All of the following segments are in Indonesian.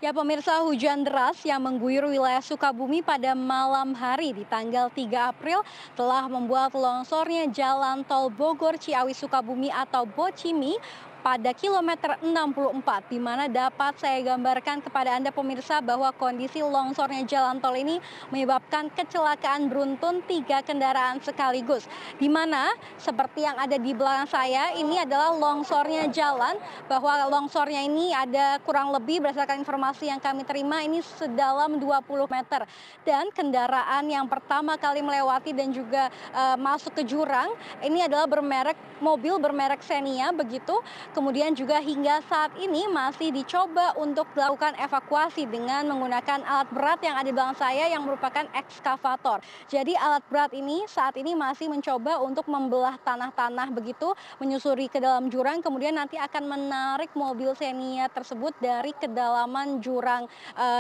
Ya pemirsa, hujan deras yang mengguyur wilayah Sukabumi pada malam hari di tanggal 3 April telah membuat longsornya jalan tol Bogor Ciawi Sukabumi atau Bocimi pada kilometer 64, di mana dapat saya gambarkan kepada Anda pemirsa bahwa kondisi longsornya jalan tol ini menyebabkan kecelakaan beruntun 3 kendaraan sekaligus. Di mana seperti yang ada di belakang saya ini adalah longsornya jalan, bahwa longsornya ini ada kurang lebih berdasarkan informasi yang kami terima ini sedalam 20 meter. Dan kendaraan yang pertama kali melewati dan juga masuk ke jurang ini adalah mobil bermerek Xenia begitu. Kemudian juga hingga saat ini masih dicoba untuk dilakukan evakuasi dengan menggunakan alat berat yang ada di belakang saya yang merupakan ekskavator. Jadi alat berat ini saat ini masih mencoba untuk membelah tanah-tanah begitu, menyusuri ke dalam jurang, kemudian nanti akan menarik mobil Xenia tersebut dari kedalaman jurang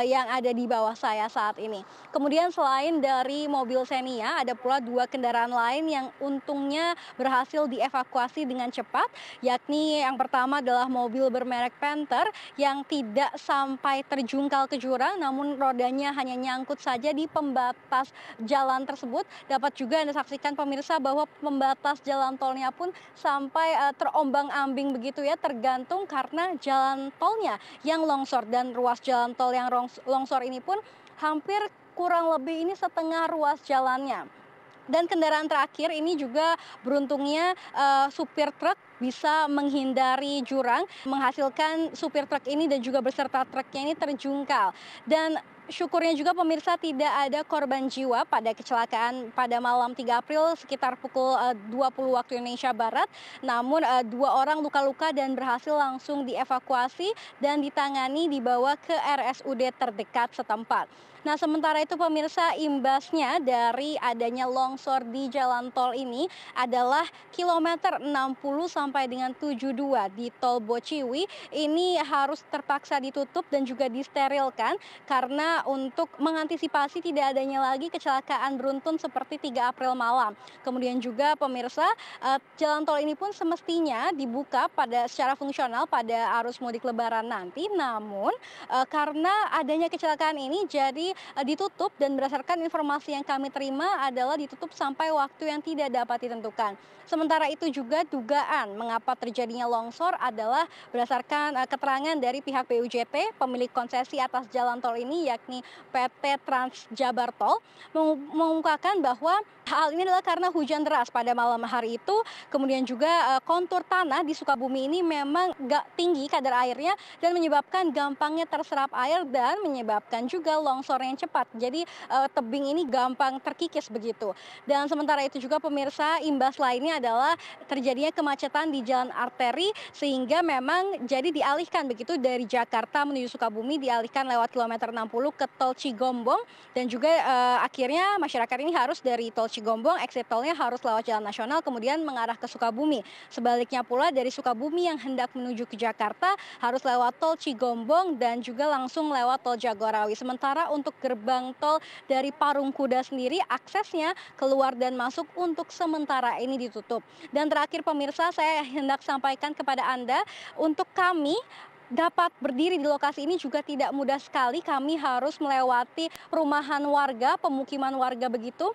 yang ada di bawah saya saat ini. Kemudian selain dari mobil Xenia, ada pula 2 kendaraan lain yang untungnya berhasil dievakuasi dengan cepat, yakni yang pertama adalah mobil bermerek Panther yang tidak sampai terjungkal ke jurang, namun rodanya hanya nyangkut saja di pembatas jalan tersebut. Dapat juga Anda saksikan pemirsa bahwa pembatas jalan tolnya pun sampai terombang-ambing begitu ya, tergantung karena jalan tolnya yang longsor, dan ruas jalan tol yang longsor ini pun hampir kurang lebih ini setengah ruas jalannya. Dan kendaraan terakhir ini juga beruntungnya supir truk bisa menghindari jurang, menghasilkan supir truk ini dan juga beserta truknya ini terjungkal. Dan syukurnya juga pemirsa tidak ada korban jiwa pada kecelakaan pada malam 3 April sekitar pukul 20 waktu Indonesia Barat. Namun 2 orang luka-luka dan berhasil langsung dievakuasi dan ditangani dibawa ke RSUD terdekat setempat. Nah, sementara itu pemirsa, imbasnya dari adanya longsor di jalan tol ini adalah kilometer 60 sampai dengan 72 di tol Bociwi ini harus terpaksa ditutup dan juga disterilkan karena untuk mengantisipasi tidak adanya lagi kecelakaan beruntun seperti 3 April malam. Kemudian juga pemirsa, jalan tol ini pun semestinya dibuka secara fungsional pada arus mudik Lebaran nanti, namun karena adanya kecelakaan ini jadi ditutup, dan berdasarkan informasi yang kami terima adalah ditutup sampai waktu yang tidak dapat ditentukan. Sementara itu juga dugaan mengapa terjadinya longsor adalah berdasarkan keterangan dari pihak BUJT, pemilik konsesi atas jalan tol ini yakni PT Trans Jabar Tol, mengungkapkan bahwa hal ini adalah karena hujan deras pada malam hari itu, kemudian juga kontur tanah di Sukabumi ini memang gak tinggi kadar airnya dan menyebabkan gampangnya terserap air dan menyebabkan juga longsor yang cepat. Jadi tebing ini gampang terkikis begitu. Dan sementara itu juga pemirsa, imbas lainnya adalah terjadinya kemacetan di jalan arteri sehingga memang jadi dialihkan begitu dari Jakarta menuju Sukabumi, dialihkan lewat kilometer 60 ke tol Cigombong, dan juga akhirnya masyarakat ini harus dari tol Cigombong, exit tolnya harus lewat jalan nasional kemudian mengarah ke Sukabumi. Sebaliknya pula dari Sukabumi yang hendak menuju ke Jakarta harus lewat tol Cigombong dan juga langsung lewat tol Jagorawi. Sementara untuk gerbang tol dari Parung Kuda sendiri aksesnya keluar dan masuk untuk sementara ini ditutup. Dan terakhir pemirsa, saya hendak sampaikan kepada Anda, untuk kami dapat berdiri di lokasi ini juga tidak mudah sekali. Kami harus melewati perumahan warga, pemukiman warga begitu.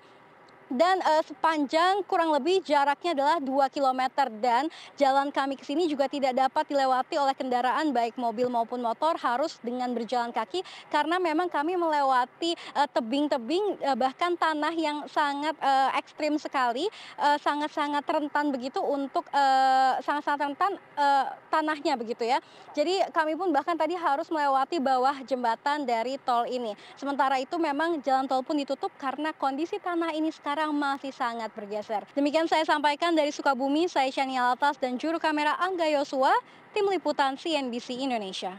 Dan sepanjang kurang lebih jaraknya adalah 2 km, dan jalan kami ke sini juga tidak dapat dilewati oleh kendaraan baik mobil maupun motor, harus dengan berjalan kaki karena memang kami melewati tebing-tebing, bahkan tanah yang sangat ekstrim sekali, sangat-sangat rentan begitu untuk sangat-sangat rentan tanahnya begitu ya. Jadi kami pun bahkan tadi harus melewati bawah jembatan dari tol ini. Sementara itu memang jalan tol pun ditutup karena kondisi tanah ini sekarang masih sangat bergeser. Demikian saya sampaikan dari Sukabumi, saya Shania Altas dan juru kamera Angga Yosua, tim liputan CNBC Indonesia.